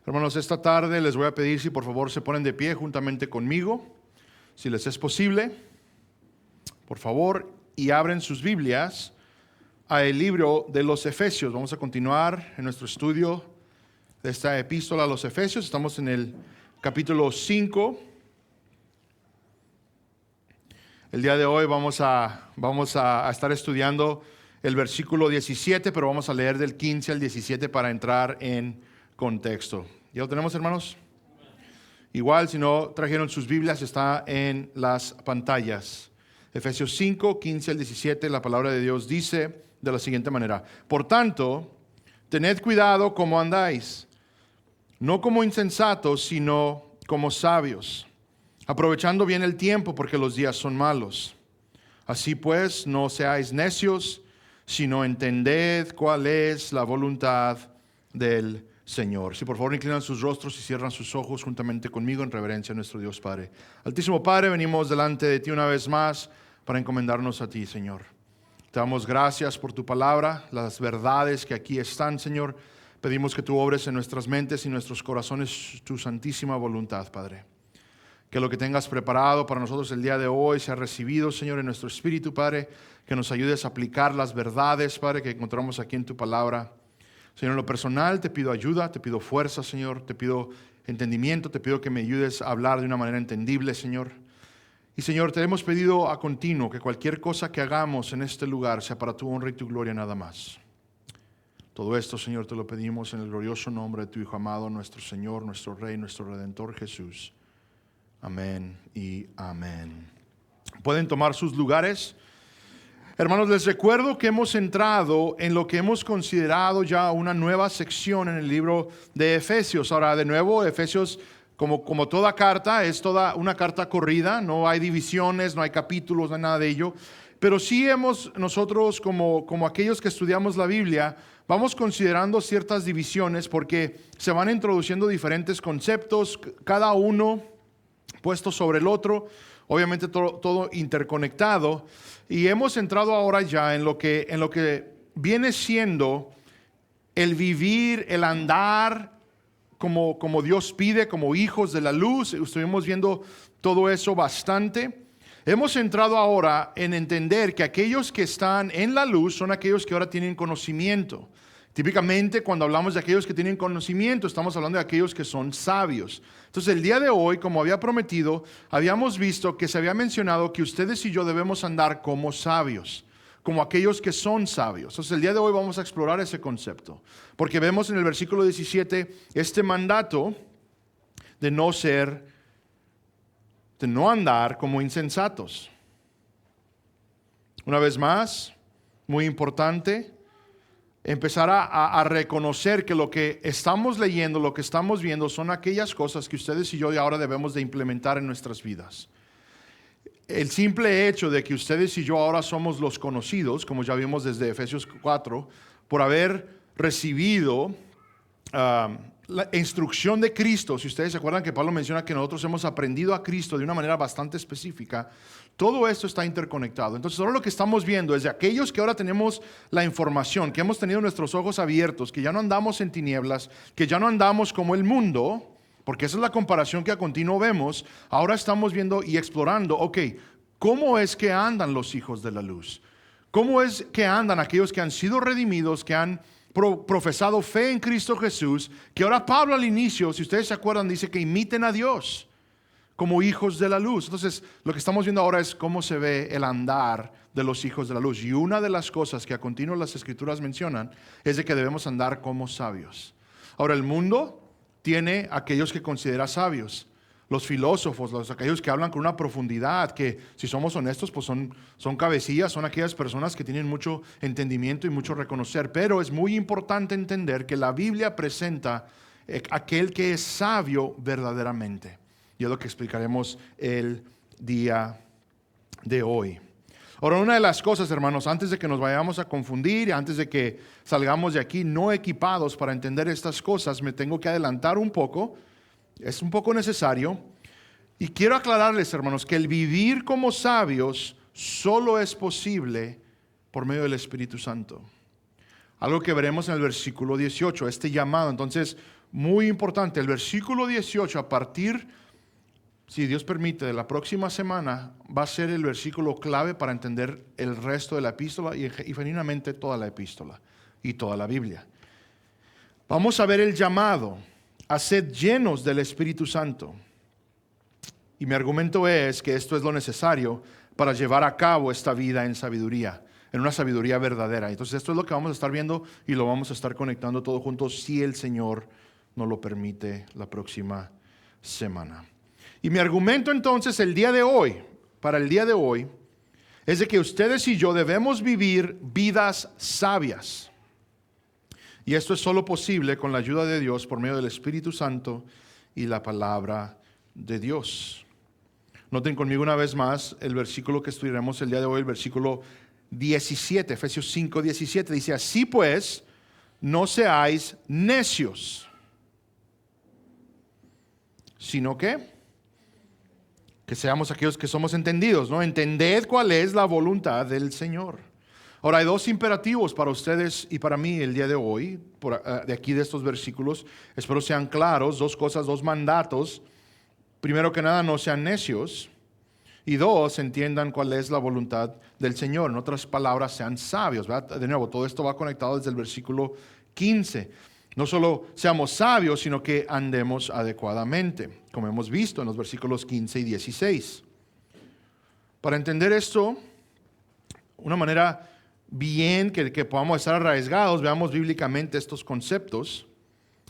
Hermanos, esta tarde les voy a pedir si por favor se ponen de pie juntamente conmigo, si les es posible, por favor, y abren sus Biblias al libro de los Efesios. Vamos a continuar en nuestro estudio de esta epístola a los Efesios. Estamos en el capítulo 5. El día de hoy vamos a estar estudiando el versículo 17, pero vamos a leer del 15 al 17 para entrar en contexto. ¿Ya lo tenemos, hermanos? Igual, si no trajeron sus Biblias, está en las pantallas. Efesios 5, 15 al 17, la palabra de Dios dice de la siguiente manera: Por tanto, tened cuidado cómo andáis, no como insensatos, sino como sabios, aprovechando bien el tiempo, porque los días son malos. Así pues, no seáis necios, sino entended cuál es la voluntad del Señor. Si por favor inclinan sus rostros y cierran sus ojos juntamente conmigo en reverencia a nuestro Dios Padre. Altísimo Padre, venimos delante de ti una vez más para encomendarnos a ti, Señor. Te damos gracias por tu palabra, las verdades que aquí están, Señor. Pedimos que tú obres en nuestras mentes y nuestros corazones tu santísima voluntad, Padre. Que lo que tengas preparado para nosotros el día de hoy sea recibido, Señor, en nuestro espíritu, Padre. Que nos ayudes a aplicar las verdades, Padre, que encontramos aquí en tu palabra. Señor, en lo personal te pido ayuda, te pido fuerza, Señor, te pido entendimiento, te pido que me ayudes a hablar de una manera entendible, Señor. Y Señor, te hemos pedido a continuo que cualquier cosa que hagamos en este lugar sea para tu honra y tu gloria nada más. Todo esto, Señor, te lo pedimos en el glorioso nombre de tu Hijo amado, nuestro Señor, nuestro Rey, nuestro Redentor Jesús. Amén y amén. Pueden tomar sus lugares. Hermanos, les recuerdo que hemos entrado en lo que hemos considerado ya una nueva sección en el libro de Efesios. Ahora, de nuevo, Efesios, como toda carta, es toda una carta corrida. No hay divisiones, no hay capítulos, no hay nada de ello. Pero sí nosotros como aquellos que estudiamos la Biblia, vamos considerando ciertas divisiones porque se van introduciendo diferentes conceptos, cada uno puesto sobre el otro, obviamente todo interconectado. Y hemos entrado ahora ya en lo que viene siendo el vivir, el andar como Dios pide, como hijos de la luz. Estuvimos viendo todo eso bastante. Hemos entrado ahora en entender que aquellos que están en la luz son aquellos que ahora tienen conocimiento. Típicamente cuando hablamos de aquellos que tienen conocimiento, estamos hablando de aquellos que son sabios. Entonces el día de hoy, como había prometido, habíamos visto que se había mencionado que ustedes y yo debemos andar como sabios, como aquellos que son sabios. Entonces el día de hoy vamos a explorar ese concepto, porque vemos en el versículo 17 este mandato de no andar como insensatos. Una vez más, muy importante, empezar a reconocer que lo que estamos leyendo, lo que estamos viendo son aquellas cosas que ustedes y yo ahora debemos de implementar en nuestras vidas. El simple hecho de que ustedes y yo ahora somos los conocidos, como ya vimos desde Efesios 4, por haber recibido la instrucción de Cristo. Si ustedes se acuerdan que Pablo menciona que nosotros hemos aprendido a Cristo de una manera bastante específica, todo esto está interconectado. Entonces ahora lo que estamos viendo es de aquellos que ahora tenemos la información, que hemos tenido nuestros ojos abiertos, que ya no andamos en tinieblas, que ya no andamos como el mundo, porque esa es la comparación que a continuo vemos. Ahora estamos viendo y explorando, ¿cómo es que andan los hijos de la luz? ¿Cómo es que andan aquellos que han sido redimidos, que han profesado fe en Cristo Jesús? Que ahora Pablo al inicio, si ustedes se acuerdan, dice que imiten a Dios como hijos de la luz. Entonces lo que estamos viendo ahora es cómo se ve el andar de los hijos de la luz. Y una de las cosas que a continuo las escrituras mencionan es de que debemos andar como sabios. Ahora el mundo tiene aquellos que considera sabios, los filósofos, aquellos que hablan con una profundidad, que si somos honestos pues son cabecillas, son aquellas personas que tienen mucho entendimiento y mucho reconocer. Pero es muy importante entender que la Biblia presenta aquel que es sabio verdaderamente. Y es lo que explicaremos el día de hoy. Ahora, una de las cosas, hermanos, antes de que nos vayamos a confundir y antes de que salgamos de aquí no equipados para entender estas cosas, me tengo que adelantar un poco. Es un poco necesario. Y quiero aclararles, hermanos, que el vivir como sabios solo es posible por medio del Espíritu Santo. Algo que veremos en el versículo 18, este llamado. Entonces, muy importante, el versículo 18 a partir, si Dios permite, de la próxima semana, va a ser el versículo clave para entender el resto de la epístola y genuinamente toda la epístola y toda la Biblia. Vamos a ver el llamado a ser llenos del Espíritu Santo. Y mi argumento es que esto es lo necesario para llevar a cabo esta vida en sabiduría, en una sabiduría verdadera. Entonces esto es lo que vamos a estar viendo y lo vamos a estar conectando todos juntos si el Señor nos lo permite la próxima semana. Y mi argumento entonces para el día de hoy, es de que ustedes y yo debemos vivir vidas sabias. Y esto es solo posible con la ayuda de Dios por medio del Espíritu Santo y la palabra de Dios. Noten conmigo una vez más el versículo que estudiaremos el día de hoy, el versículo 17, Efesios 5, 17. Dice, así pues, no seáis necios, sino que seamos aquellos que somos entendidos, ¿no? Entended cuál es la voluntad del Señor. Ahora, hay dos imperativos para ustedes y para mí el día de hoy, de aquí de estos versículos. Espero sean claros, dos cosas, dos mandatos. Primero que nada, no sean necios. Y dos, entiendan cuál es la voluntad del Señor. En otras palabras, sean sabios, ¿verdad? De nuevo, todo esto va conectado desde el versículo 15. No solo seamos sabios, sino que andemos adecuadamente, como hemos visto en los versículos 15 y 16. Para entender esto, una manera bien que podamos estar arraigados, veamos bíblicamente estos conceptos,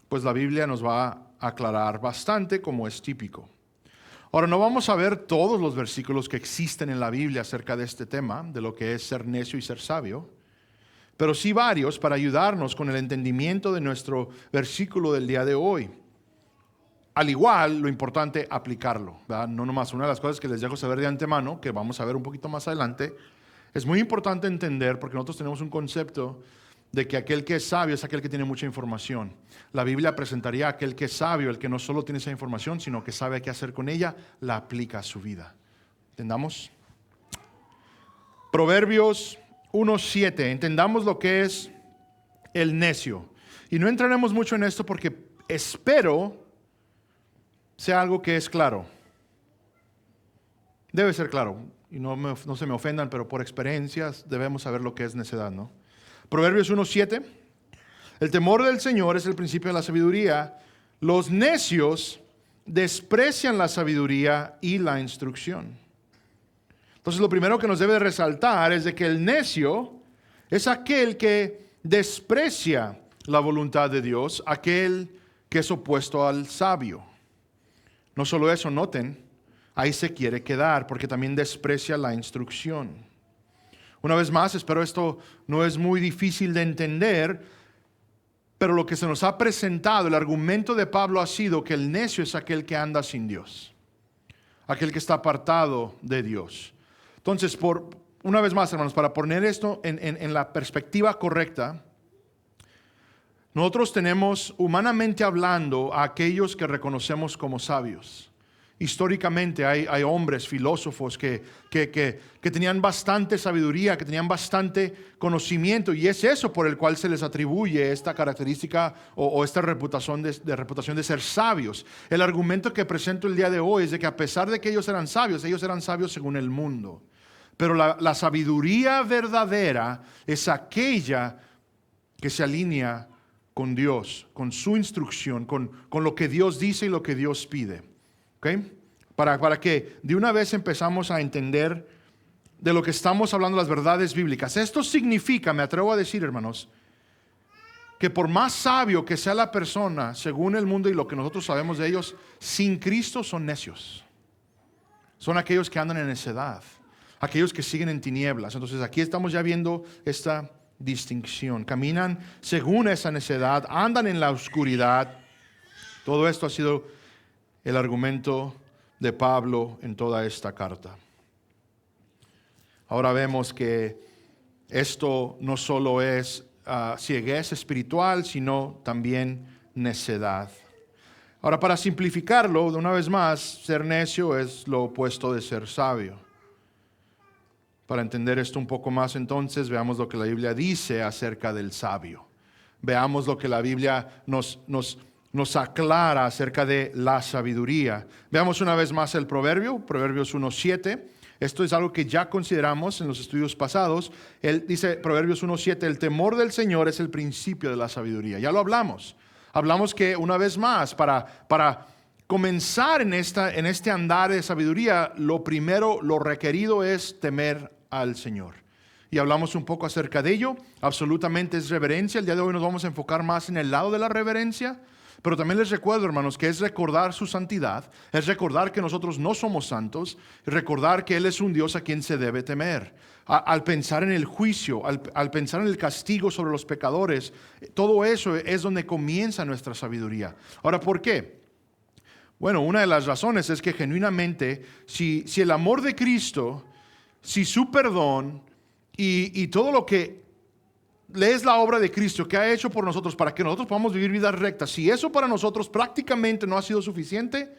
pues la Biblia nos va a aclarar bastante como es típico. Ahora, no vamos a ver todos los versículos que existen en la Biblia acerca de este tema, de lo que es ser necio y ser sabio, pero sí varios para ayudarnos con el entendimiento de nuestro versículo del día de hoy. Al igual, lo importante, aplicarlo, ¿verdad? No nomás, una de las cosas que les dejo saber de antemano, que vamos a ver un poquito más adelante, es muy importante entender, porque nosotros tenemos un concepto de que aquel que es sabio es aquel que tiene mucha información. La Biblia presentaría a aquel que es sabio, el que no solo tiene esa información, sino que sabe qué hacer con ella, la aplica a su vida. ¿Entendamos? Proverbios 1:7, entendamos lo que es el necio. Y no entraremos mucho en esto porque espero sea algo que es claro. Debe ser claro. Y no se me ofendan, pero por experiencias debemos saber lo que es necedad, ¿no? Proverbios 1:7, el temor del Señor es el principio de la sabiduría. Los necios desprecian la sabiduría y la instrucción. Entonces lo primero que nos debe de resaltar es de que el necio es aquel que desprecia la voluntad de Dios, aquel que es opuesto al sabio. No solo eso, noten, ahí se quiere quedar porque también desprecia la instrucción. Una vez más, espero esto no es muy difícil de entender, pero lo que se nos ha presentado, el argumento de Pablo ha sido que el necio es aquel que anda sin Dios, aquel que está apartado de Dios. Entonces, una vez más, hermanos, para poner esto en la perspectiva correcta, nosotros tenemos, humanamente hablando, a aquellos que reconocemos como sabios. Históricamente hay hombres, filósofos que tenían bastante sabiduría, que tenían bastante conocimiento, y es eso por el cual se les atribuye esta característica o esta reputación de ser sabios. El argumento que presento el día de hoy es de que a pesar de que ellos eran sabios según el mundo. Pero la sabiduría verdadera es aquella que se alinea con Dios, con su instrucción, con lo que Dios dice y lo que Dios pide. ¿Okay? Para que de una vez empezamos a entender de lo que estamos hablando, las verdades bíblicas. Esto significa, me atrevo a decir, hermanos, que por más sabio que sea la persona, según el mundo y lo que nosotros sabemos de ellos, sin Cristo son necios. Son aquellos que andan en necedad, aquellos que siguen en tinieblas. Entonces aquí estamos ya viendo esta distinción. Caminan según esa necedad, andan en la oscuridad. Todo esto ha sido el argumento de Pablo en toda esta carta. Ahora vemos que esto no solo es cieguez espiritual, sino también necedad. Ahora, para simplificarlo, de una vez más, ser necio es lo opuesto de ser sabio. Para entender esto un poco más, entonces, veamos lo que la Biblia dice acerca del sabio. Veamos lo que la Biblia nos nos aclara acerca de la sabiduría. Veamos una vez más el proverbio, Proverbios 1:7. Esto es algo que ya consideramos en los estudios pasados. Él dice, Proverbios 1:7, el temor del Señor es el principio de la sabiduría. Ya lo hablamos. Hablamos que una vez más, para comenzar en este andar de sabiduría, lo primero, lo requerido es temer al Señor. Y hablamos un poco acerca de ello. Absolutamente es reverencia. El día de hoy nos vamos a enfocar más en el lado de la reverencia. Pero también les recuerdo, hermanos, que es recordar su santidad, es recordar que nosotros no somos santos, recordar que Él es un Dios a quien se debe temer. Al pensar en el juicio, al pensar en el castigo sobre los pecadores, todo eso es donde comienza nuestra sabiduría. Ahora, ¿por qué? Bueno, una de las razones es que genuinamente, si el amor de Cristo, si su perdón y todo lo que lees la obra de Cristo que ha hecho por nosotros para que nosotros podamos vivir vidas rectas, si eso para nosotros prácticamente no ha sido suficiente,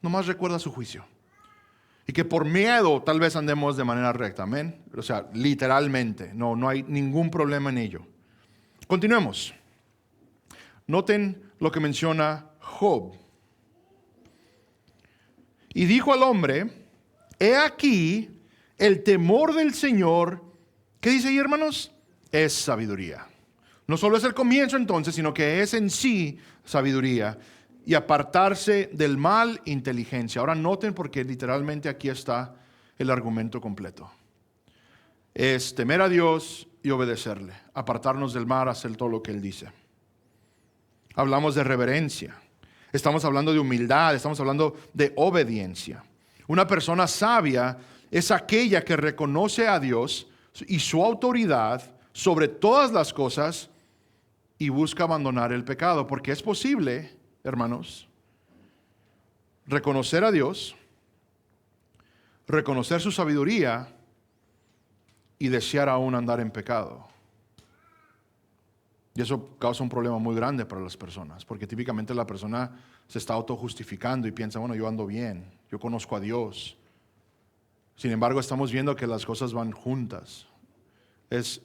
nomás recuerda su juicio. Y que por miedo tal vez andemos de manera recta, amén. O sea, literalmente, no hay ningún problema en ello. Continuemos. Noten lo que menciona Job. Y dijo al hombre, he aquí el temor del Señor. ¿Qué dice ahí, hermanos? Es sabiduría. No solo es el comienzo entonces, sino que es en sí sabiduría. Y apartarse del mal, inteligencia. Ahora noten porque literalmente aquí está el argumento completo. Es temer a Dios y obedecerle. Apartarnos del mal, hacer todo lo que Él dice. Hablamos de reverencia. Estamos hablando de humildad, estamos hablando de obediencia. Una persona sabia es aquella que reconoce a Dios y su autoridad sobre todas las cosas y busca abandonar el pecado, porque es posible, hermanos, reconocer a Dios, reconocer su sabiduría y desear aún andar en pecado. Y eso causa un problema muy grande para las personas, porque típicamente la persona se está autojustificando y piensa, bueno, yo ando bien, yo conozco a Dios. Sin embargo, estamos viendo que las cosas van juntas. Es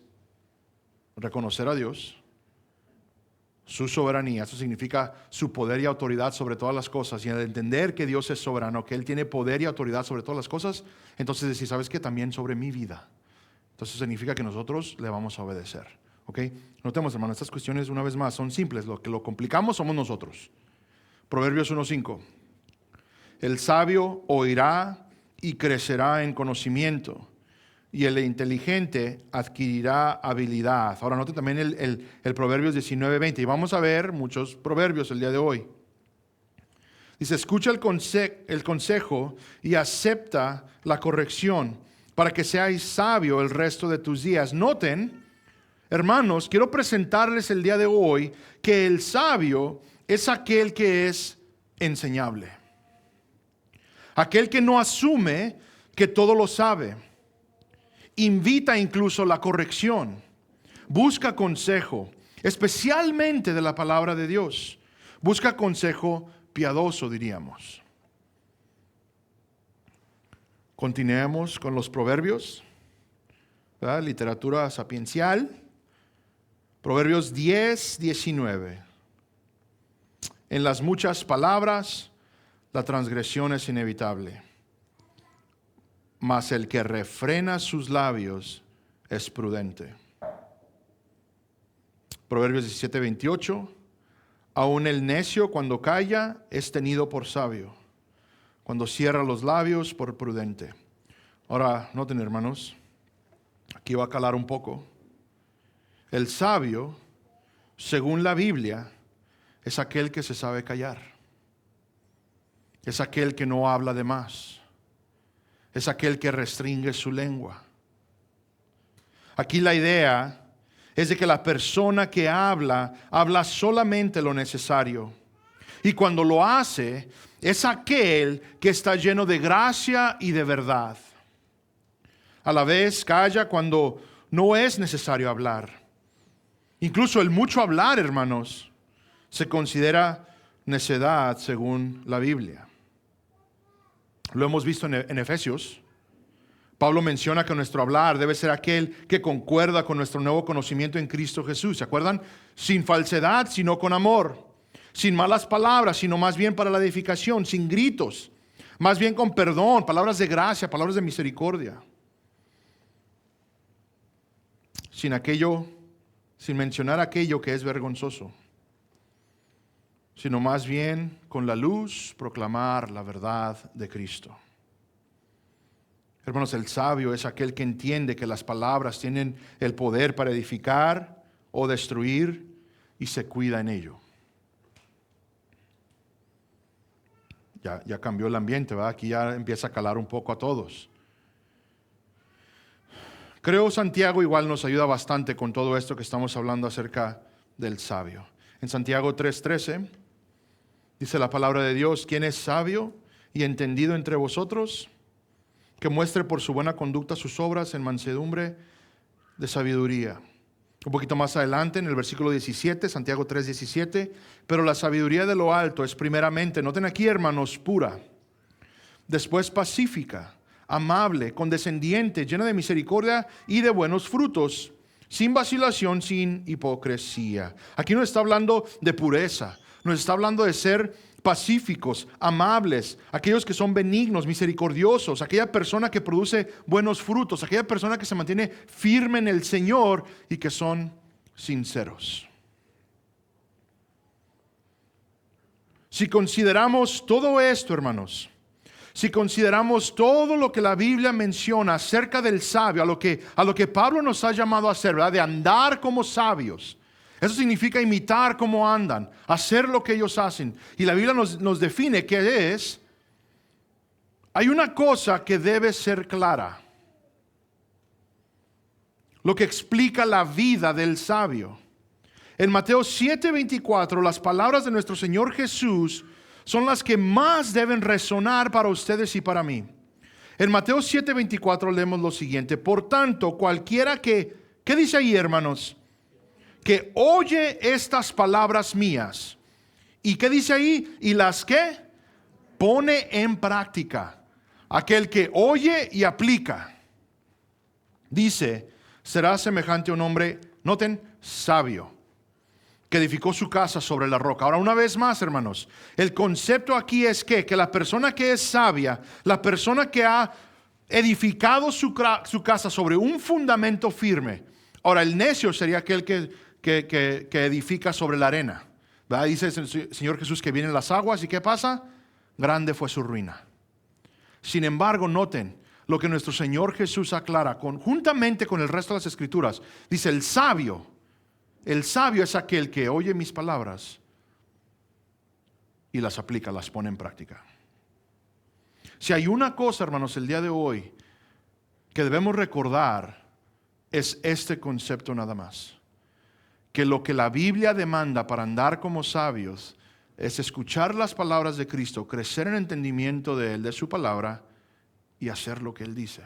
reconocer a Dios, su soberanía, eso significa su poder y autoridad sobre todas las cosas, y al entender que Dios es soberano, que Él tiene poder y autoridad sobre todas las cosas, entonces decir, ¿sabes qué? También sobre mi vida. Entonces significa que nosotros le vamos a obedecer. ¿Ok? Notemos, hermano, estas cuestiones una vez más son simples, lo que lo complicamos somos nosotros. Proverbios 1:5. El sabio oirá y crecerá en conocimiento, y el inteligente adquirirá habilidad. Ahora note también el Proverbios 19:20. Y vamos a ver muchos proverbios el día de hoy. Dice, escucha el consejo y acepta la corrección para que seáis sabio el resto de tus días. Noten, hermanos, quiero presentarles el día de hoy que el sabio es aquel que es enseñable. Aquel que no asume que todo lo sabe. Invita incluso la corrección, busca consejo, especialmente de la palabra de Dios. Busca consejo piadoso, diríamos. Continuemos con los proverbios, ¿verdad? Literatura sapiencial. Proverbios 10:19. En las muchas palabras, la transgresión es inevitable. Mas el que refrena sus labios es prudente. Proverbios 17:28. Aún el necio cuando calla es tenido por sabio. Cuando cierra los labios por prudente. Ahora, noten, hermanos, aquí va a calar un poco. El sabio, según la Biblia, es aquel que se sabe callar. Es aquel que no habla de más. Es aquel que restringe su lengua. Aquí la idea es de que la persona que habla solamente lo necesario. Y cuando lo hace, es aquel que está lleno de gracia y de verdad. A la vez calla cuando no es necesario hablar. Incluso el mucho hablar, hermanos, se considera necedad según la Biblia. Lo hemos visto en Efesios. Pablo menciona que nuestro hablar debe ser aquel que concuerda con nuestro nuevo conocimiento en Cristo Jesús. ¿Se acuerdan? Sin falsedad, sino con amor. sin malas palabras, sino más bien para la edificación, sin gritos, más bien con perdón, palabras de gracia, palabras de misericordia. Sin mencionar aquello que es vergonzoso, sino más bien con la luz proclamar la verdad de Cristo. Hermanos, el sabio es aquel que entiende que las palabras tienen el poder para edificar o destruir y se cuida en ello. Ya cambió el ambiente, ¿verdad? Aquí ya empieza a calar un poco a todos. Creo Santiago igual nos ayuda bastante con todo esto que estamos hablando acerca del sabio. En Santiago 3:13 dice la palabra de Dios: ¿quién es sabio y entendido entre vosotros? Que muestre por su buena conducta sus obras en mansedumbre de sabiduría. Un poquito más adelante, en el versículo 17, Santiago 3:17, pero la sabiduría de lo alto es primeramente, noten aquí hermanos, pura, después pacífica, amable, condescendiente, llena de misericordia y de buenos frutos, sin vacilación, sin hipocresía. Aquí no está hablando de pureza, nos está hablando de ser pacíficos, amables, aquellos que son benignos, misericordiosos, aquella persona que produce buenos frutos, aquella persona que se mantiene firme en el Señor y que son sinceros. Si consideramos todo esto, hermanos, si consideramos todo lo que la Biblia menciona acerca del sabio, a lo que Pablo nos ha llamado a hacer, ¿verdad? De andar como sabios. Eso significa imitar cómo andan, hacer lo que ellos hacen. Y la Biblia nos define qué es. Hay una cosa que debe ser clara. Lo que explica la vida del sabio. En Mateo 7:24, las palabras de nuestro Señor Jesús son las que más deben resonar para ustedes y para mí. En Mateo 7:24 leemos lo siguiente: por tanto, cualquiera que, ¿qué dice ahí, hermanos? Que oye estas palabras mías. ¿Y qué dice ahí? Y las que pone en práctica. Aquel que oye y aplica. Dice, será semejante a un hombre, noten, sabio, que edificó su casa sobre la roca. Ahora, una vez más, hermanos, el concepto aquí es que la persona que es sabia, la persona que ha edificado su casa sobre un fundamento firme. Ahora, el necio sería aquel que edifica sobre la arena, ¿verdad? Dice el Señor Jesús que vienen las aguas y ¿qué pasa? Grande fue su ruina. Sin embargo, noten lo que nuestro Señor Jesús aclara juntamente con el resto de las escrituras. Dice, el sabio es aquel que oye mis palabras y las aplica, las pone en práctica. Si hay una cosa, hermanos, el día de hoy que debemos recordar, es este concepto nada más. Que lo que la Biblia demanda para andar como sabios es escuchar las palabras de Cristo, crecer en entendimiento de Él, de su palabra, y hacer lo que Él dice.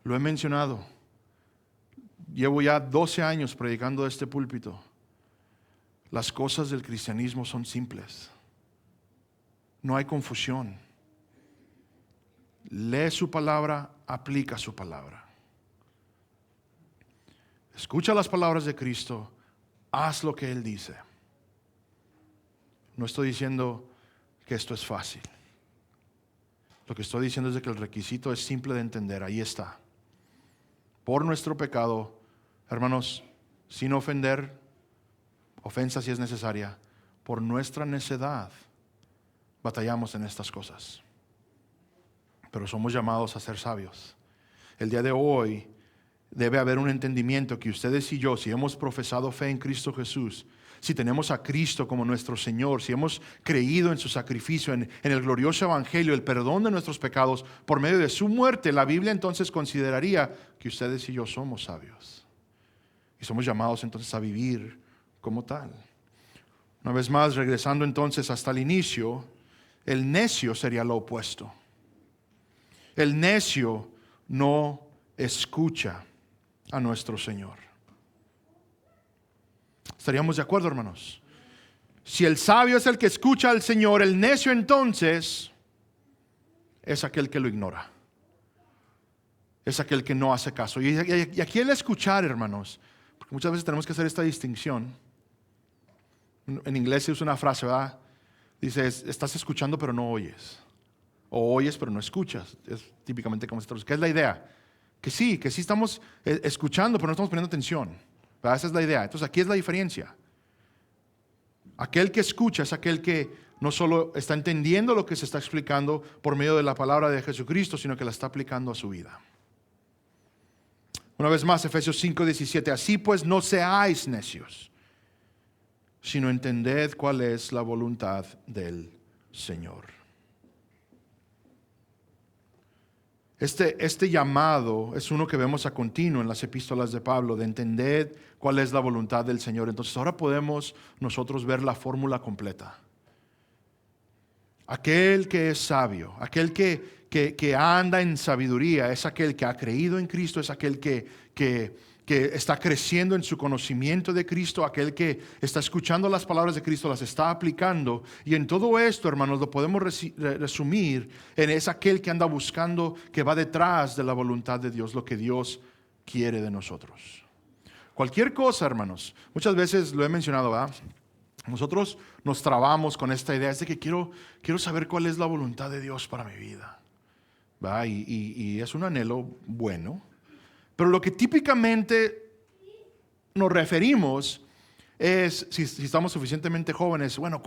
Lo he mencionado. Llevo ya 12 años predicando de este púlpito. Las cosas del cristianismo son simples. No hay confusión. Lee su palabra, aplica su palabra. Escucha las palabras de Cristo, haz lo que Él dice. No estoy diciendo que esto es fácil. Lo que estoy diciendo es de que el requisito es simple de entender, ahí está. Por nuestro pecado, hermanos, sin ofender, ofensa si es necesaria, por nuestra necedad, batallamos en estas cosas. Pero somos llamados a ser sabios. El día de hoy debe haber un entendimiento que ustedes y yo, si hemos profesado fe en Cristo Jesús, si tenemos a Cristo como nuestro Señor, si hemos creído en su sacrificio, en el glorioso evangelio, el perdón de nuestros pecados por medio de su muerte, la Biblia entonces consideraría que ustedes y yo somos sabios. Y somos llamados entonces a vivir como tal. Una vez más, regresando entonces hasta el inicio, el necio sería lo opuesto. El necio no escucha a nuestro Señor. ¿Estaríamos de acuerdo, hermanos? Si el sabio es el que escucha al Señor, el necio entonces es aquel que lo ignora. Es aquel que no hace caso. Y aquí el escuchar, hermanos, porque muchas veces tenemos que hacer esta distinción. En inglés se usa una frase, ¿verdad? Dice, estás escuchando pero no oyes. O oyes pero no escuchas. Es típicamente como se traduce. ¿Qué es la idea? Que sí estamos escuchando pero no estamos poniendo atención. ¿Verdad? Esa es la idea. Entonces aquí es la diferencia. Aquel que escucha es aquel que no solo está entendiendo lo que se está explicando por medio de la palabra de Jesucristo, sino que la está aplicando a su vida. Una vez más, Efesios 5:17. Así pues no seáis necios, sino entended cuál es la voluntad del Señor. Este llamado es uno que vemos a continuo en las epístolas de Pablo, de entender cuál es la voluntad del Señor. Entonces ahora podemos nosotros ver la fórmula completa. Aquel que es sabio, aquel que anda en sabiduría, es aquel que ha creído en Cristo, es aquel que está creciendo en su conocimiento de Cristo, aquel que está escuchando las palabras de Cristo, las está aplicando. Y en todo esto, hermanos, lo podemos resumir en es aquel que anda buscando, que va detrás de la voluntad de Dios, lo que Dios quiere de nosotros. Cualquier cosa, hermanos, muchas veces lo he mencionado, ¿verdad? Nosotros nos trabamos con esta idea, es de que quiero saber cuál es la voluntad de Dios para mi vida. ¿Va? Y es un anhelo bueno. Pero lo que típicamente nos referimos es, si estamos suficientemente jóvenes, bueno,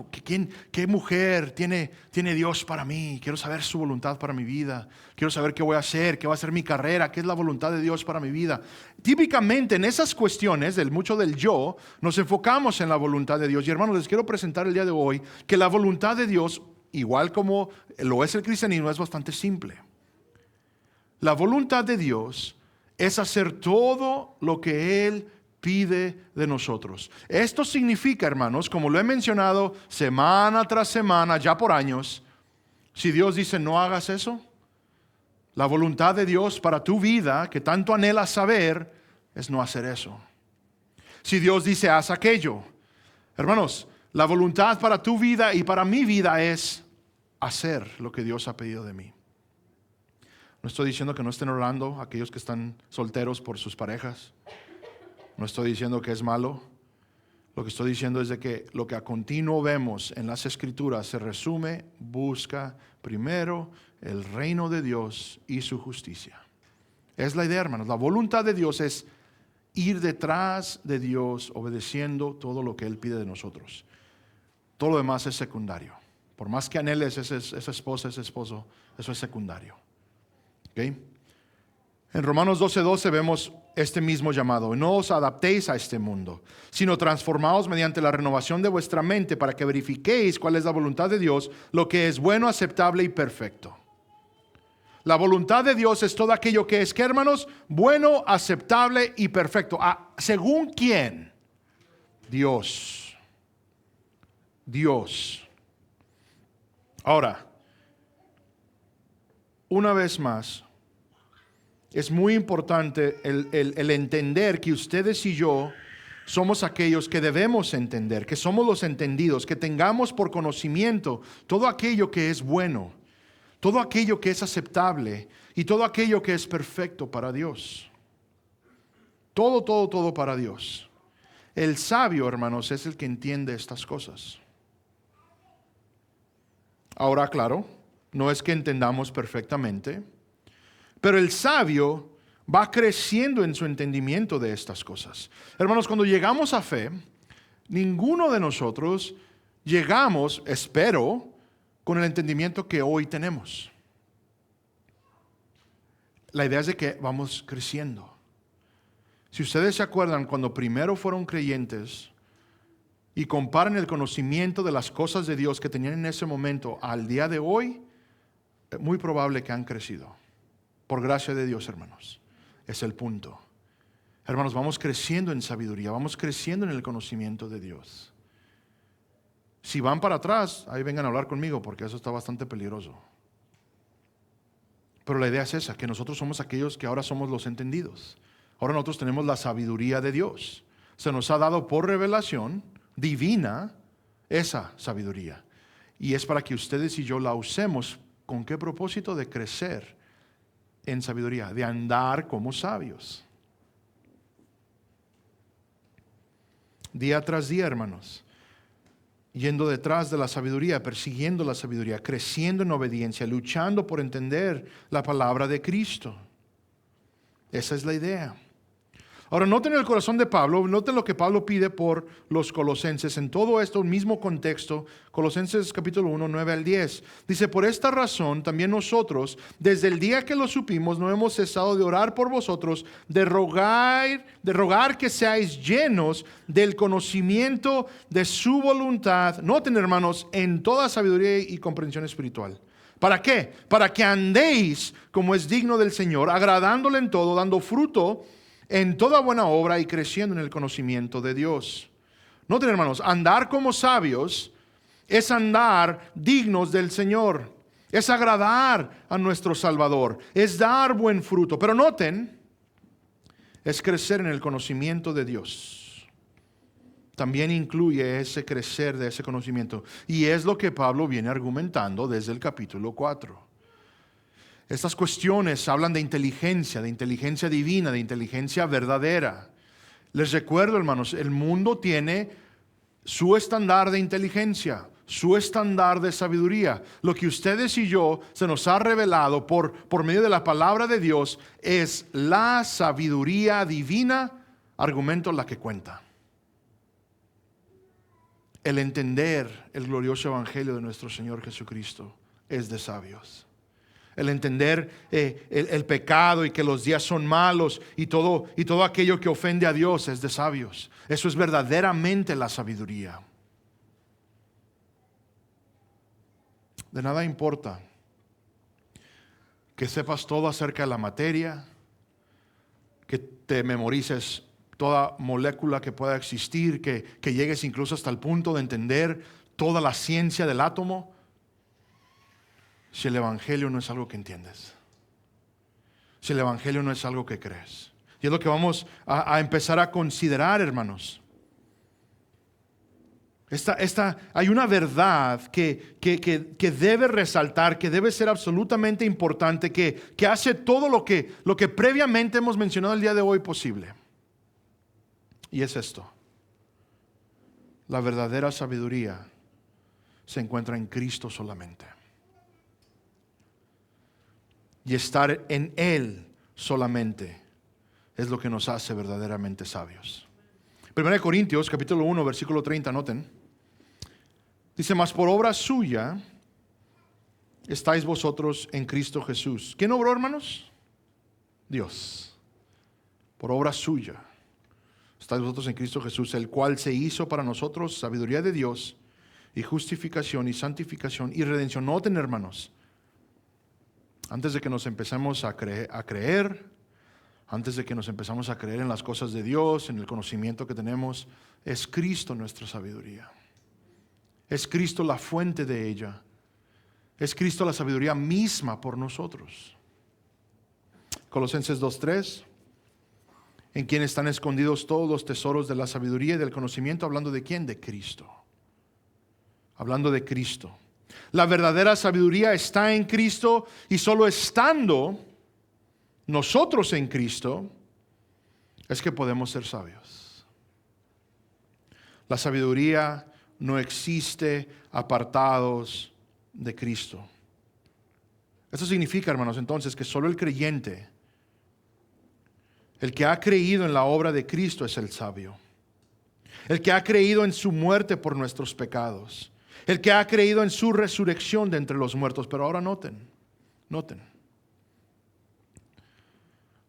¿qué mujer tiene Dios para mí? Quiero saber su voluntad para mi vida. Quiero saber qué voy a hacer, qué va a ser mi carrera, qué es la voluntad de Dios para mi vida. Típicamente en esas cuestiones, mucho del yo, nos enfocamos en la voluntad de Dios. Y hermanos, les quiero presentar el día de hoy que la voluntad de Dios, igual como lo es el cristianismo, es bastante simple. La voluntad de Dios es hacer todo lo que Él pide de nosotros. Esto significa, hermanos, como lo he mencionado semana tras semana, ya por años, si Dios dice no hagas eso, la voluntad de Dios para tu vida, que tanto anhelas saber, es no hacer eso. Si Dios dice haz aquello, hermanos, la voluntad para tu vida y para mi vida es hacer lo que Dios ha pedido de mí. No estoy diciendo que no estén orando aquellos que están solteros por sus parejas. No estoy diciendo que es malo. Lo que estoy diciendo es de que lo que a continuo vemos en las Escrituras se resume: busca primero el reino de Dios y su justicia. Es la idea, hermanos. La voluntad de Dios es ir detrás de Dios, obedeciendo todo lo que Él pide de nosotros. Todo lo demás es secundario. Por más que anheles esa esposa, ese esposo, eso es secundario. ¿Okay? En Romanos 12:12 vemos este mismo llamado. No os adaptéis a este mundo, sino transformaos mediante la renovación de vuestra mente para que verifiquéis cuál es la voluntad de Dios, lo que es bueno, aceptable y perfecto. La voluntad de Dios es todo aquello que es, ¿qué, hermanos? Bueno, aceptable y perfecto. ¿Según quién? Dios. Dios. Ahora, una vez más, es muy importante el entender que ustedes y yo somos aquellos que debemos entender, que somos los entendidos, que tengamos por conocimiento todo aquello que es bueno, todo aquello que es aceptable y todo aquello que es perfecto para Dios. Todo para Dios. El sabio, hermanos, es el que entiende estas cosas. Ahora, claro, no es que entendamos perfectamente, pero el sabio va creciendo en su entendimiento de estas cosas. Hermanos, cuando llegamos a fe, ninguno de nosotros llegamos, espero, con el entendimiento que hoy tenemos. La idea es de que vamos creciendo. Si ustedes se acuerdan, cuando primero fueron creyentes y comparan el conocimiento de las cosas de Dios que tenían en ese momento al día de hoy, es muy probable que han crecido. Por gracia de Dios, hermanos. Es el punto. Hermanos, vamos creciendo en sabiduría, vamos creciendo en el conocimiento de Dios. Si van para atrás, ahí vengan a hablar conmigo, porque eso está bastante peligroso. Pero la idea es esa, que nosotros somos aquellos que ahora somos los entendidos. Ahora nosotros tenemos la sabiduría de Dios. Se nos ha dado por revelación divina esa sabiduría. Y es para que ustedes y yo la usemos. ¿Con qué propósito? De crecer en sabiduría, de andar como sabios. Día tras día, hermanos. yendo detrás de la sabiduría, persiguiendo la sabiduría, creciendo en obediencia, luchando por entender la palabra de Cristo. Esa es la idea. Ahora, noten el corazón de Pablo, noten lo que Pablo pide por los colosenses. En todo esto, el mismo contexto, Colosenses capítulo 1, 9 al 10. Dice, por esta razón, también nosotros, desde el día que lo supimos, no hemos cesado de orar por vosotros, de rogar que seáis llenos del conocimiento de su voluntad. Noten, hermanos, en toda sabiduría y comprensión espiritual. ¿Para qué? Para que andéis como es digno del Señor, agradándole en todo, dando fruto en toda buena obra y creciendo en el conocimiento de Dios. Noten, hermanos, andar como sabios es andar dignos del Señor, es agradar a nuestro Salvador, es dar buen fruto. Pero noten, es crecer en el conocimiento de Dios. También incluye ese crecer de ese conocimiento. Y es lo que Pablo viene argumentando desde el capítulo 4. Estas cuestiones hablan de inteligencia divina, de inteligencia verdadera. Les recuerdo, hermanos, el mundo tiene su estándar de inteligencia, su estándar de sabiduría. Lo que ustedes y yo se nos ha revelado por medio de la palabra de Dios es la sabiduría divina, argumento la que cuenta. El entender el glorioso evangelio de nuestro Señor Jesucristo es de sabios. El entender el pecado y que los días son malos y todo aquello que ofende a Dios es de sabios. Eso es verdaderamente la sabiduría. De nada importa que sepas todo acerca de la materia, que te memorices toda molécula que pueda existir, que llegues incluso hasta el punto de entender toda la ciencia del átomo, si el evangelio no es algo que entiendes, si el evangelio no es algo que crees. Y es lo que vamos a empezar a considerar, hermanos. Hay una verdad que debe resaltar, que debe ser absolutamente importante, que hace todo lo que previamente hemos mencionado el día de hoy posible. Y es esto: la verdadera sabiduría se encuentra en Cristo solamente. Y estar en Él solamente es lo que nos hace verdaderamente sabios. 1 Corintios capítulo 1 versículo 30, noten. Dice, mas por obra suya estáis vosotros en Cristo Jesús. ¿Quién obró, hermanos? Dios. Por obra suya estáis vosotros en Cristo Jesús, el cual se hizo para nosotros sabiduría de Dios y justificación y santificación y redención. Noten, hermanos, antes de que nos empecemos a creer, antes de que nos empezamos a creer en las cosas de Dios, en el conocimiento que tenemos, es Cristo nuestra sabiduría. Es Cristo la fuente de ella. Es Cristo la sabiduría misma por nosotros. Colosenses 2:3, en quien están escondidos todos los tesoros de la sabiduría y del conocimiento. ¿Hablando de quién? De Cristo. Hablando de Cristo. La verdadera sabiduría está en Cristo, y solo estando nosotros en Cristo es que podemos ser sabios. La sabiduría no existe apartados de Cristo. Esto significa, hermanos, entonces, que solo el creyente, el que ha creído en la obra de Cristo, es el sabio. El que ha creído en su muerte por nuestros pecados. El que ha creído en su resurrección de entre los muertos. Pero ahora noten.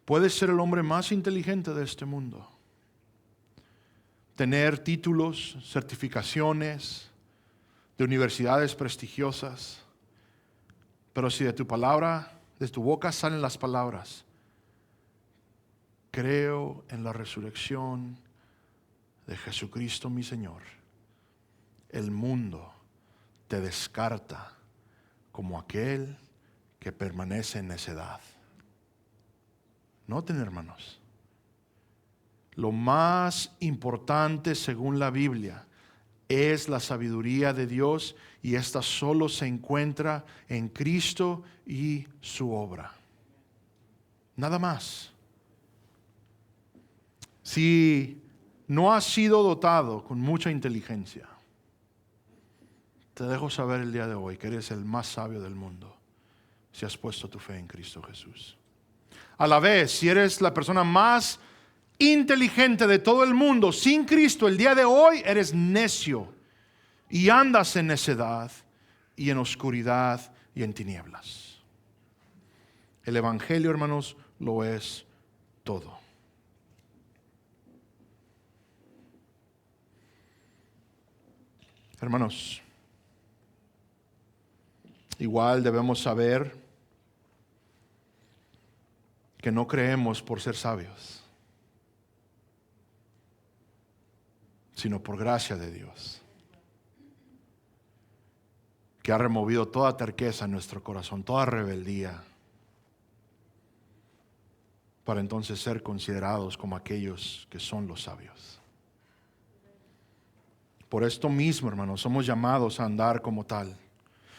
Puedes ser el hombre más inteligente de este mundo, tener títulos, certificaciones de universidades prestigiosas, pero si de tu palabra, de tu boca salen las palabras, creo en la resurrección de Jesucristo mi Señor, el mundo te descarta como aquel que permanece en necedad. Noten, hermanos, lo más importante según la Biblia es la sabiduría de Dios, y esta solo se encuentra en Cristo y su obra. Nada más. Si no has sido dotado con mucha inteligencia, te dejo saber el día de hoy que eres el más sabio del mundo si has puesto tu fe en Cristo Jesús. A la vez, si eres la persona más inteligente de todo el mundo sin Cristo, el día de hoy eres necio y andas en necedad y en oscuridad y en tinieblas. El Evangelio, hermanos, lo es todo. Hermanos, igual debemos saber que no creemos por ser sabios, sino por gracia de Dios, que ha removido toda terqueza en nuestro corazón, toda rebeldía, para entonces ser considerados como aquellos que son los sabios. Por esto mismo, hermanos, somos llamados a andar como tal.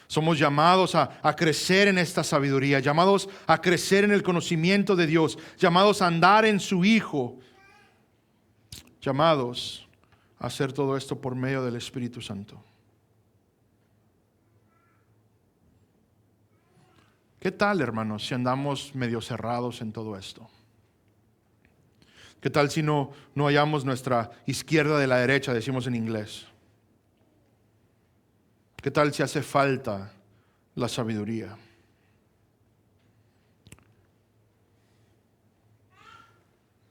Somos llamados a crecer en esta sabiduría, llamados a crecer en el conocimiento de Dios, llamados a andar en su Hijo, llamados a hacer todo esto por medio del Espíritu Santo. ¿Qué tal, hermanos, si andamos medio cerrados en todo esto? ¿Qué tal si no hallamos nuestra izquierda de la derecha, decimos en inglés? ¿Qué tal si hace falta la sabiduría?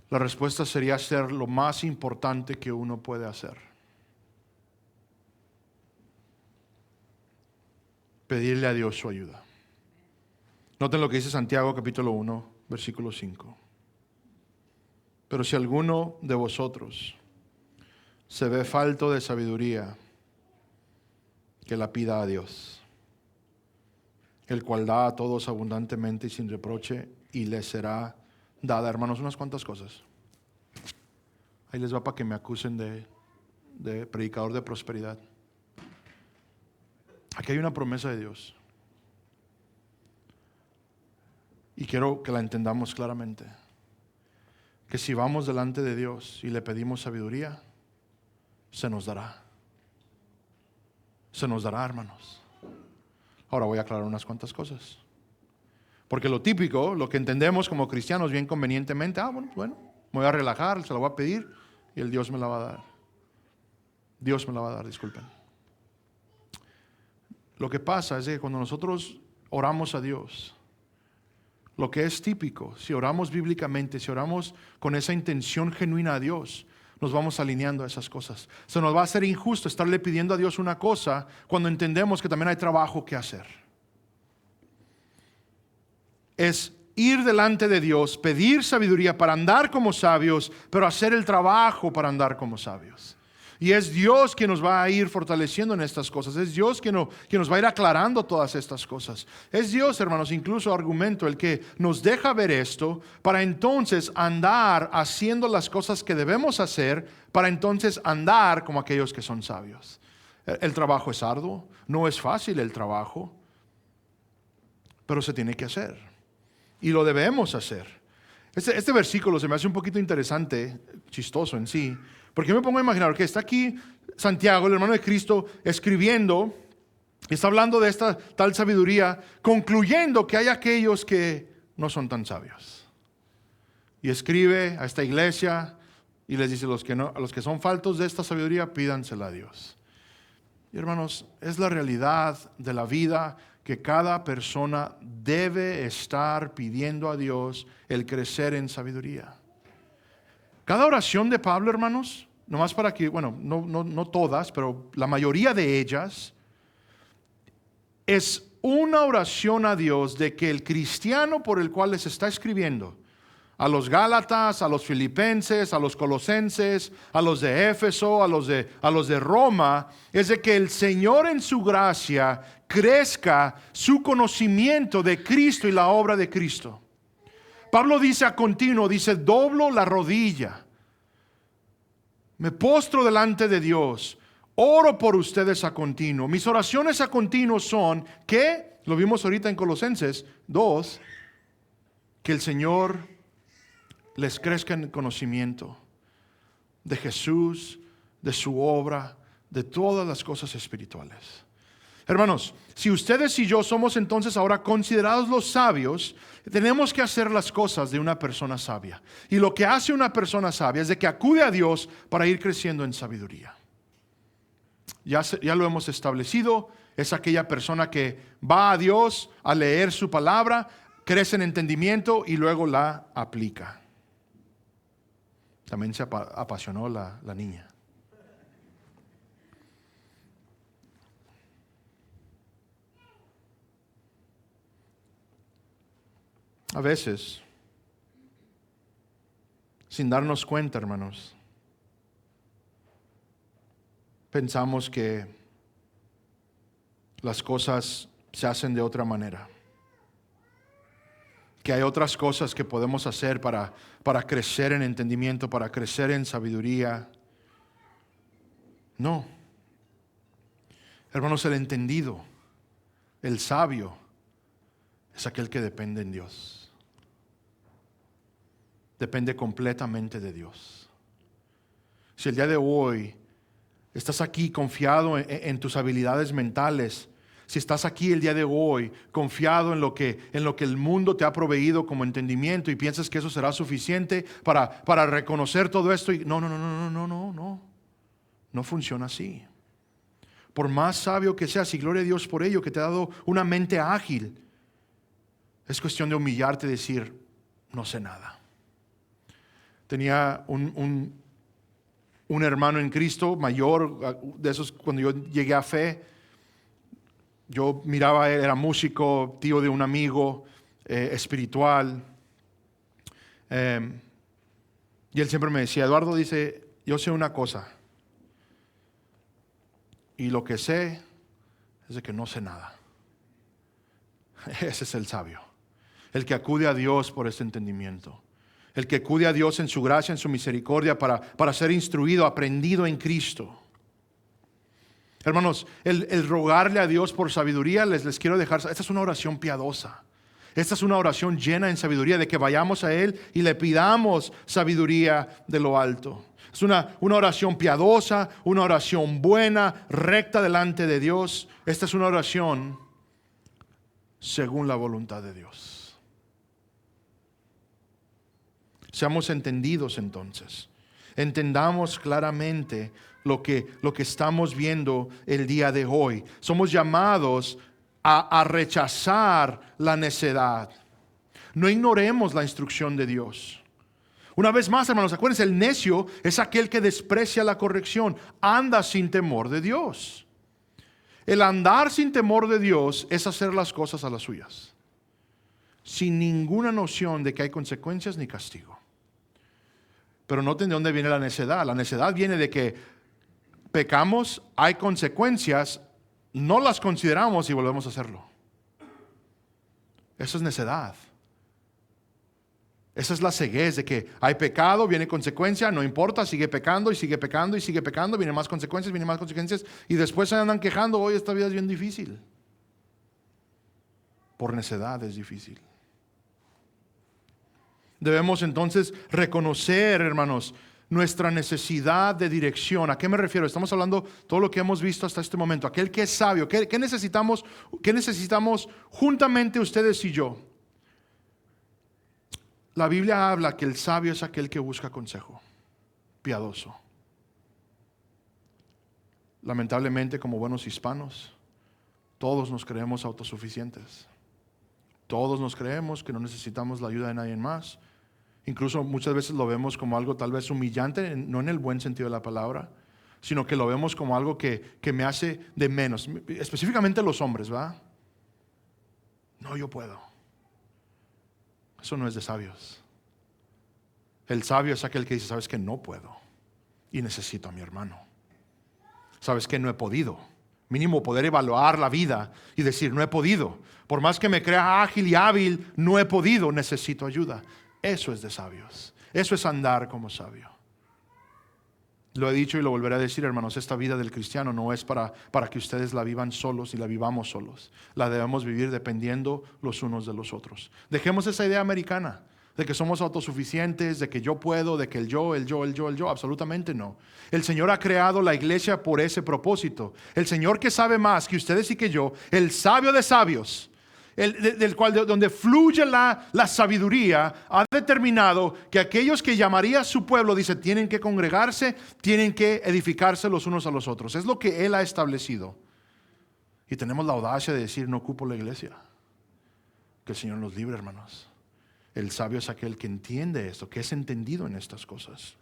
La respuesta sería hacer lo más importante que uno puede hacer. Pedirle a Dios su ayuda. Noten lo que dice Santiago capítulo 1, versículo 5. Pero si alguno de vosotros se ve falto de sabiduría, que la pida a Dios, el cual da a todos abundantemente y sin reproche, y le será dada. Hermanos, unas cuantas cosas. Ahí les va para que me acusen de predicador de prosperidad. Aquí hay una promesa de Dios. Y quiero que la entendamos claramente. Que si vamos delante de Dios y le pedimos sabiduría, se nos dará. Se nos dará, hermanos. Ahora voy a aclarar unas cuantas cosas. Porque lo típico, lo que entendemos como cristianos bien convenientemente, bueno, me voy a relajar, se la voy a pedir y el Dios me la va a dar. Dios me la va a dar, disculpen. Lo que pasa es que cuando nosotros oramos a Dios, lo que es típico, si oramos bíblicamente, si oramos con esa intención genuina a Dios, nos vamos alineando a esas cosas. Se nos va a hacer injusto estarle pidiendo a Dios una cosa cuando entendemos que también hay trabajo que hacer. Es ir delante de Dios, pedir sabiduría para andar como sabios, pero hacer el trabajo para andar como sabios. Y es Dios quien nos va a ir fortaleciendo en estas cosas. Es Dios quien nos va a ir aclarando todas estas cosas. Es Dios, hermanos, incluso argumento, el que nos deja ver esto para entonces andar haciendo las cosas que debemos hacer, para entonces andar como aquellos que son sabios. El trabajo es arduo, no es fácil el trabajo, pero se tiene que hacer. Y lo debemos hacer. Este versículo se me hace un poquito interesante, chistoso en sí, porque me pongo a imaginar que está aquí Santiago, el hermano de Cristo, escribiendo, está hablando de esta tal sabiduría, concluyendo que hay aquellos que no son tan sabios. Y escribe a esta iglesia y les dice, a los que son faltos de esta sabiduría, pídansela a Dios. Y hermanos, es la realidad de la vida que cada persona debe estar pidiendo a Dios el crecer en sabiduría. Cada oración de Pablo, hermanos, nomás para que, no todas, pero la mayoría de ellas, es una oración a Dios de que el cristiano por el cual les está escribiendo, a los Gálatas, a los Filipenses, a los Colosenses, a los de Éfeso, a los de Roma, es de que el Señor en su gracia crezca su conocimiento de Cristo y la obra de Cristo. Pablo dice a continuo, dice, doblo la rodilla, me postro delante de Dios, oro por ustedes a continuo. Mis oraciones a continuo son que, lo vimos ahorita en Colosenses 2, que el Señor les crezca en el conocimiento de Jesús, de su obra, de todas las cosas espirituales. Hermanos, si ustedes y yo somos entonces ahora considerados los sabios, tenemos que hacer las cosas de una persona sabia. Y lo que hace una persona sabia es de que acude a Dios para ir creciendo en sabiduría. Ya lo hemos establecido, es aquella persona que va a Dios a leer su palabra, crece en entendimiento y luego la aplica. También se apasionó la niña. A veces, sin darnos cuenta, hermanos, pensamos que las cosas se hacen de otra manera. Que hay otras cosas que podemos hacer para crecer en entendimiento, para crecer en sabiduría. No. Hermanos, el entendido, el sabio, es aquel que depende en Dios. Depende completamente de Dios. Si el día de hoy estás aquí confiado en tus habilidades mentales, si estás aquí el día de hoy confiado en lo que el mundo te ha proveído como entendimiento y piensas que eso será suficiente para reconocer todo esto, no funciona así. Por más sabio que seas, y gloria a Dios por ello, que te ha dado una mente ágil, es cuestión de humillarte y decir, no sé nada. Tenía un hermano en Cristo mayor, de esos cuando yo llegué a fe. Yo miraba a él, era músico, tío de un amigo espiritual. Y él siempre me decía, Eduardo, dice, yo sé una cosa. Y lo que sé es de que no sé nada. Ese es el sabio. El que acude a Dios por ese entendimiento. El que acude a Dios en su gracia, en su misericordia, para ser instruido, aprendido en Cristo. Hermanos, el rogarle a Dios por sabiduría, les quiero dejar, esta es una oración piadosa. Esta es una oración llena en sabiduría, de que vayamos a Él y le pidamos sabiduría de lo alto. Es una oración piadosa, una oración buena, recta delante de Dios. Esta es una oración según la voluntad de Dios. Seamos entendidos entonces. Entendamos claramente lo que estamos viendo el día de hoy. Somos llamados a rechazar la necedad. No ignoremos la instrucción de Dios. Una vez más, hermanos, acuérdense, el necio es aquel que desprecia la corrección. Anda sin temor de Dios. El andar sin temor de Dios es hacer las cosas a las suyas, sin ninguna noción de que hay consecuencias ni castigo. Pero noten de dónde viene la necedad. La necedad viene de que pecamos, hay consecuencias, no las consideramos y volvemos a hacerlo. Eso es necedad. Esa es la ceguez de que hay pecado, viene consecuencia, no importa, sigue pecando y sigue pecando y sigue pecando, vienen más consecuencias y después se andan quejando, hoy esta vida es bien difícil. Por necedad es difícil. Debemos entonces reconocer, hermanos, nuestra necesidad de dirección. ¿A qué me refiero? Estamos hablando todo lo que hemos visto hasta este momento. Aquel que es sabio. ¿Qué necesitamos juntamente ustedes y yo? La Biblia habla que el sabio es aquel que busca consejo, piadoso. Lamentablemente, como buenos hispanos, todos nos creemos autosuficientes. Todos nos creemos que no necesitamos la ayuda de nadie más. Incluso muchas veces lo vemos como algo tal vez humillante, no en el buen sentido de la palabra, sino que lo vemos como algo que me hace de menos. Específicamente los hombres, ¿va? No, yo puedo. Eso no es de sabios. El sabio es aquel que dice, ¿sabes qué? No puedo y necesito a mi hermano. ¿Sabes qué? No he podido. Mínimo poder evaluar la vida y decir, no he podido. Por más que me crea ágil y hábil, no he podido, necesito ayuda. Eso es de sabios. Eso es andar como sabio. Lo he dicho y lo volveré a decir, hermanos, esta vida del cristiano no es para que ustedes la vivan solos y la vivamos solos. La debemos vivir dependiendo los unos de los otros. Dejemos esa idea americana de que somos autosuficientes, de que yo puedo, de que el yo, absolutamente no. El Señor ha creado la iglesia por ese propósito. El Señor que sabe más que ustedes y que yo, el sabio de sabios, donde fluye la sabiduría, ha determinado que aquellos que llamaría su pueblo, dice, tienen que congregarse, tienen que edificarse los unos a los otros. Es lo que Él ha establecido. Y tenemos la audacia de decir, no ocupo la iglesia. Que el Señor nos libre, hermanos. El sabio es aquel que entiende esto, que es entendido en estas cosas.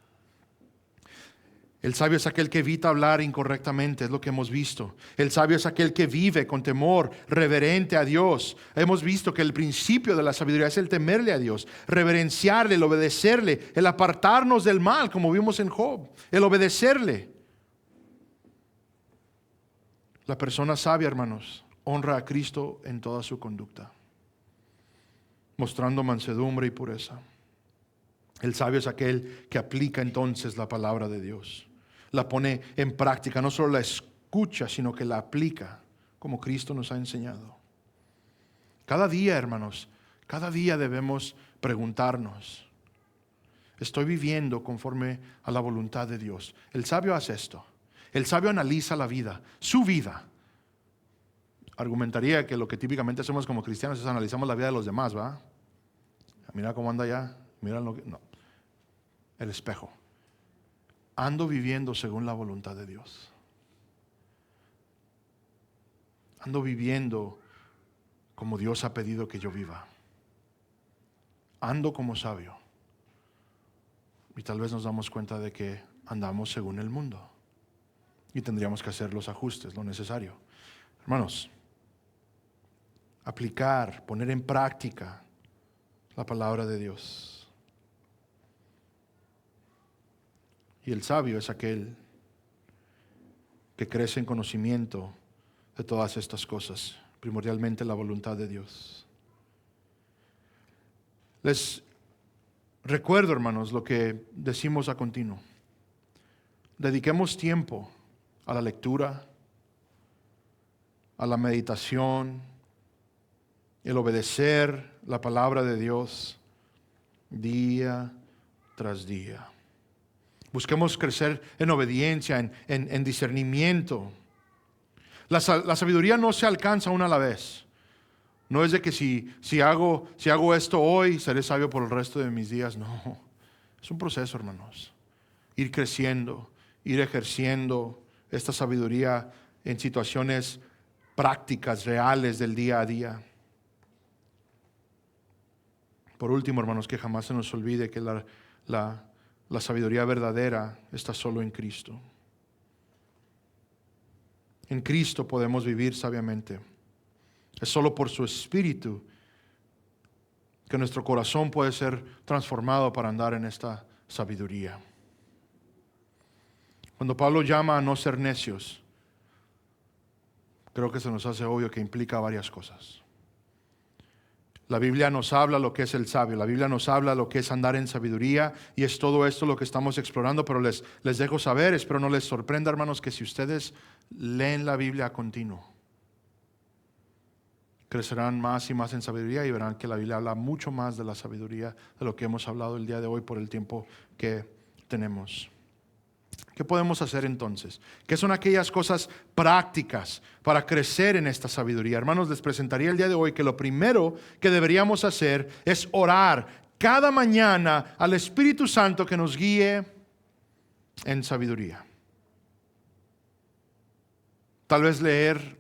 El sabio es aquel que evita hablar incorrectamente, es lo que hemos visto. El sabio es aquel que vive con temor, reverente a Dios. Hemos visto que el principio de la sabiduría es el temerle a Dios, reverenciarle, el obedecerle, el apartarnos del mal, como vimos en Job, el obedecerle. La persona sabia, hermanos, honra a Cristo en toda su conducta, mostrando mansedumbre y pureza. El sabio es aquel que aplica entonces la palabra de Dios. La pone en práctica, no solo la escucha, sino que la aplica, como Cristo nos ha enseñado. Cada día, hermanos, cada día debemos preguntarnos, ¿estoy viviendo conforme a la voluntad de Dios? El sabio hace esto. El sabio analiza la vida, su vida. Argumentaría que lo que típicamente hacemos como cristianos es analizamos la vida de los demás, ¿va? Mira cómo anda allá, mira lo que... No, el espejo. Ando viviendo según la voluntad de Dios. Ando viviendo como Dios ha pedido que yo viva. Ando como sabio. Y tal vez nos damos cuenta de que andamos según el mundo. Y tendríamos que hacer los ajustes, lo necesario. Hermanos, aplicar, poner en práctica la palabra de Dios. Y el sabio es aquel que crece en conocimiento de todas estas cosas, primordialmente la voluntad de Dios. Les recuerdo, hermanos, lo que decimos a continuo. Dediquemos tiempo a la lectura, a la meditación, el obedecer la palabra de Dios día tras día. Busquemos crecer en obediencia, en discernimiento. La sabiduría no se alcanza una a la vez. No es de que si hago esto hoy, seré sabio por el resto de mis días. No, es un proceso, hermanos. Ir creciendo, ir ejerciendo esta sabiduría en situaciones prácticas, reales del día a día. Por último, hermanos, que jamás se nos olvide que la sabiduría verdadera está solo en Cristo. En Cristo podemos vivir sabiamente. Es solo por su Espíritu que nuestro corazón puede ser transformado para andar en esta sabiduría. Cuando Pablo llama a no ser necios, creo que se nos hace obvio que implica varias cosas. La Biblia nos habla lo que es el sabio, la Biblia nos habla lo que es andar en sabiduría, y es todo esto lo que estamos explorando, pero les dejo saber, espero no les sorprenda, hermanos, que si ustedes leen la Biblia a continuo, crecerán más y más en sabiduría y verán que la Biblia habla mucho más de la sabiduría de lo que hemos hablado el día de hoy por el tiempo que tenemos. ¿Qué podemos hacer entonces? ¿Qué son aquellas cosas prácticas para crecer en esta sabiduría? Hermanos, les presentaría el día de hoy que lo primero que deberíamos hacer es orar cada mañana al Espíritu Santo que nos guíe en sabiduría. Tal vez leer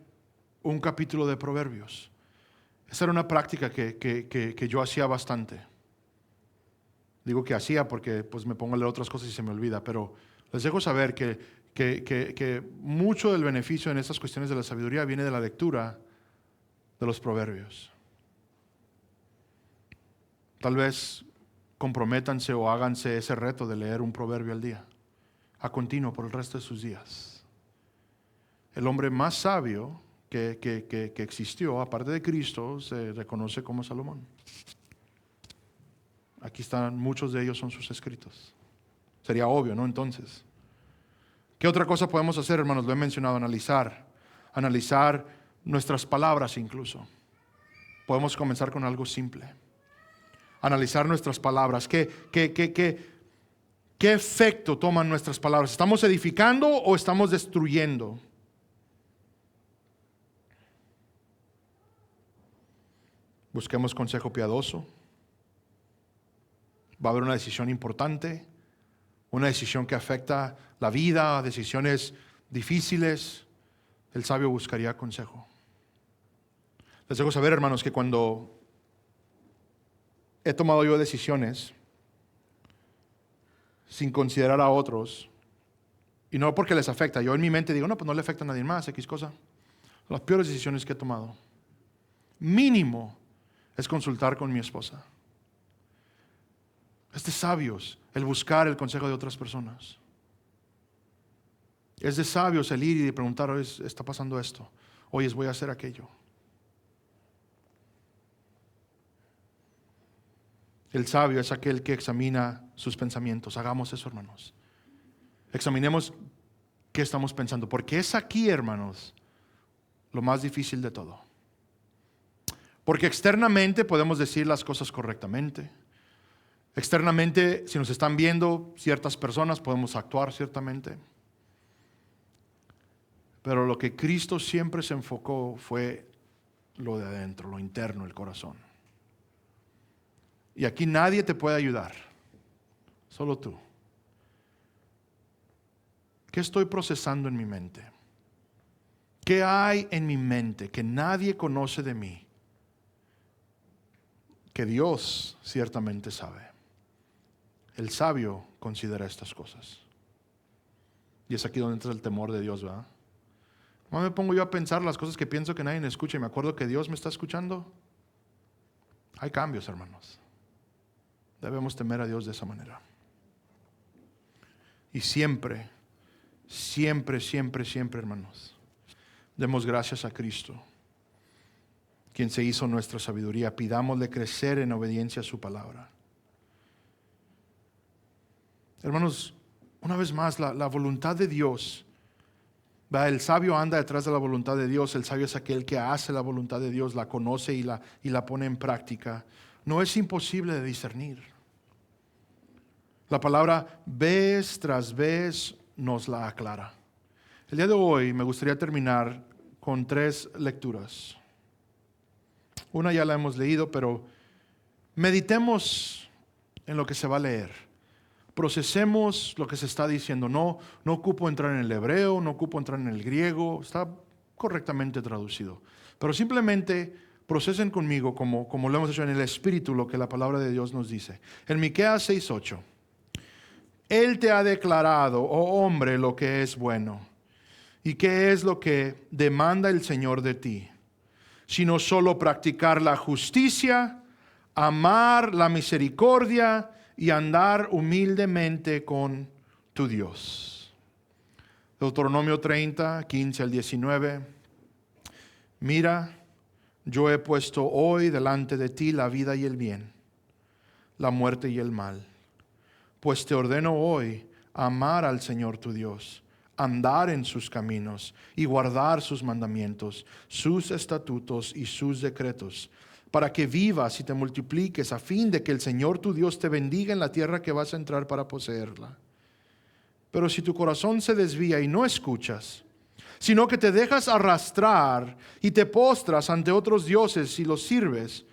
un capítulo de Proverbios. Esa era una práctica que yo hacía bastante. Digo que hacía porque pues me pongo a leer otras cosas y se me olvida, pero les dejo saber que mucho del beneficio en estas cuestiones de la sabiduría viene de la lectura de los proverbios. Tal vez comprométanse o háganse ese reto de leer un proverbio al día, a continuo por el resto de sus días. El hombre más sabio que existió, aparte de Cristo, se reconoce como Salomón. Aquí están, muchos de ellos son sus escritos. Sería obvio, ¿no? Entonces, ¿qué otra cosa podemos hacer, hermanos? Lo he mencionado, analizar nuestras palabras incluso. Podemos comenzar con algo simple. analizar nuestras palabras. ¿Qué efecto toman nuestras palabras? ¿Estamos edificando o estamos destruyendo? Busquemos consejo piadoso. Va a haber una decisión importante, una decisión que afecta la vida, decisiones difíciles. El sabio buscaría consejo. Les dejo saber, hermanos, que cuando he tomado yo decisiones sin considerar a otros, y no porque les afecta, yo en mi mente digo, no, pues no le afecta a nadie más, X cosa. Las peores decisiones que he tomado, mínimo, es consultar con mi esposa. Es de sabios el buscar el consejo de otras personas. Es de sabios el ir y preguntar, oye, está pasando esto, oye, voy a hacer aquello. El sabio es aquel que examina sus pensamientos. Hagamos eso, hermanos. Examinemos qué estamos pensando, porque es aquí, hermanos, lo más difícil de todo. Porque externamente podemos decir las cosas correctamente. Externamente, si nos están viendo ciertas personas, podemos actuar ciertamente. Pero lo que Cristo siempre se enfocó fue lo de adentro, lo interno, el corazón. Y aquí nadie te puede ayudar, solo tú. ¿Qué estoy procesando en mi mente? ¿Qué hay en mi mente que nadie conoce de mí? Que Dios ciertamente sabe. El sabio considera estas cosas. Y es aquí donde entra el temor de Dios, ¿verdad? No me pongo yo a pensar las cosas que pienso que nadie me escucha y me acuerdo que Dios me está escuchando. Hay cambios, hermanos. Debemos temer a Dios de esa manera. Y siempre, hermanos, demos gracias a Cristo, quien se hizo nuestra sabiduría. Pidámosle crecer en obediencia a su palabra. Hermanos, una vez más, la voluntad de Dios, ¿verdad? El sabio anda detrás de la voluntad de Dios. El sabio es aquel que hace la voluntad de Dios, la conoce y la pone en práctica. No es imposible de discernir. La palabra vez tras vez nos la aclara. El día de hoy me gustaría terminar con 3 lecturas. Una ya la hemos leído, pero meditemos en lo que se va a leer. Procesemos lo que se está diciendo. No ocupo entrar en el hebreo, no ocupo entrar en el griego. Está correctamente traducido. Pero simplemente procesen conmigo, como lo hemos hecho en el Espíritu, lo que la palabra de Dios nos dice. En Miqueas 6:8. Él te ha declarado, oh hombre, lo que es bueno. ¿Y qué es lo que demanda el Señor de ti? Sino solo practicar la justicia, amar la misericordia y andar humildemente con tu Dios. Deuteronomio 30, 15 al 19. Mira, yo he puesto hoy delante de ti la vida y el bien, la muerte y el mal. Pues te ordeno hoy amar al Señor tu Dios, andar en sus caminos y guardar sus mandamientos, sus estatutos y sus decretos, para que vivas y te multipliques, a fin de que el Señor tu Dios te bendiga en la tierra que vas a entrar para poseerla. Pero si tu corazón se desvía y no escuchas, sino que te dejas arrastrar y te postras ante otros dioses y los sirves,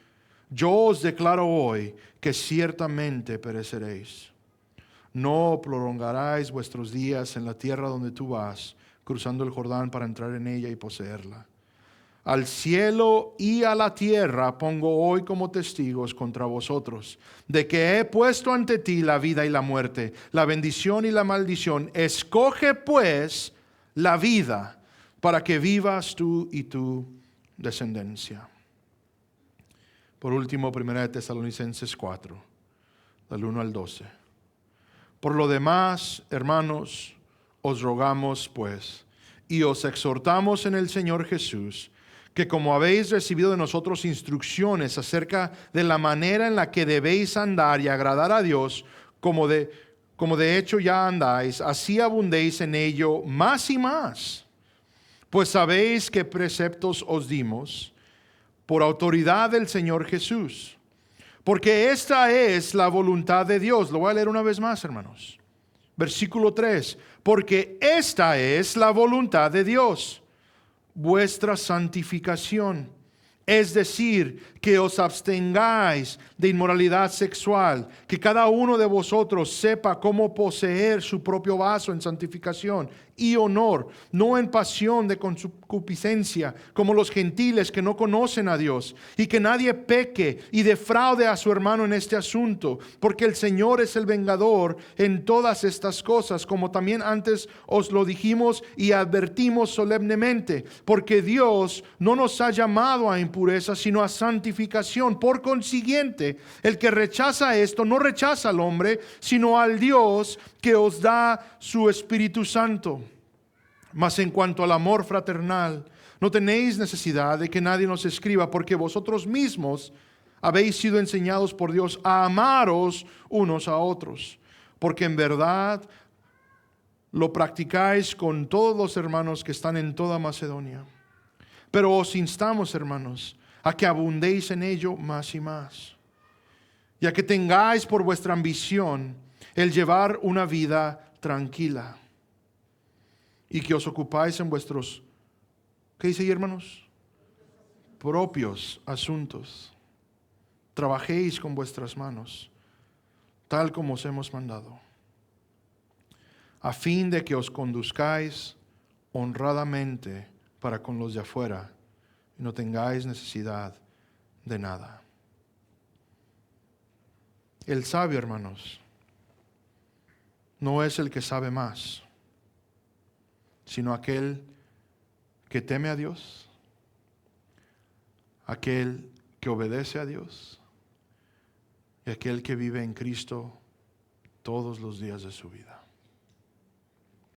yo os declaro hoy que ciertamente pereceréis. No prolongaráis vuestros días en la tierra donde tú vas, cruzando el Jordán para entrar en ella y poseerla. Al cielo y a la tierra pongo hoy como testigos contra vosotros, de que he puesto ante ti la vida y la muerte, la bendición y la maldición. Escoge pues la vida, para que vivas tú y tu descendencia. Por último, 1 Tesalonicenses 4, del 1 al 12. Por lo demás, hermanos, os rogamos pues, y os exhortamos en el Señor Jesús, que como habéis recibido de nosotros instrucciones acerca de la manera en la que debéis andar y agradar a Dios, como de hecho ya andáis, así abundéis en ello más y más. Pues sabéis qué preceptos os dimos por autoridad del Señor Jesús. Porque esta es la voluntad de Dios. Lo voy a leer una vez más, hermanos. Versículo 3. Porque esta es la voluntad de Dios, vuestra santificación. Es decir, que os abstengáis de inmoralidad sexual, que cada uno de vosotros sepa cómo poseer su propio vaso en santificación y honor, no en pasión de concupiscencia, como los gentiles que no conocen a Dios, y que nadie peque y defraude a su hermano en este asunto, porque el Señor es el vengador en todas estas cosas, como también antes os lo dijimos y advertimos solemnemente, porque Dios no nos ha llamado a impureza, sino a santificación. Por consiguiente, el que rechaza esto no rechaza al hombre, sino al Dios que os da su Espíritu Santo. Mas en cuanto al amor fraternal, no tenéis necesidad de que nadie nos escriba, porque vosotros mismos habéis sido enseñados por Dios a amaros unos a otros, porque en verdad lo practicáis con todos los hermanos que están en toda Macedonia. Pero os instamos, hermanos, a que abundéis en ello más y más, y a que tengáis por vuestra ambición el llevar una vida tranquila, y que os ocupáis en vuestros, ¿qué dice ahí, hermanos? Propios asuntos. Trabajéis con vuestras manos, tal como os hemos mandado, a fin de que os conduzcáis honradamente para con los de afuera y no tengáis necesidad de nada. El sabio, hermanos, no es el que sabe más, sino aquel que teme a Dios, aquel que obedece a Dios y aquel que vive en Cristo todos los días de su vida.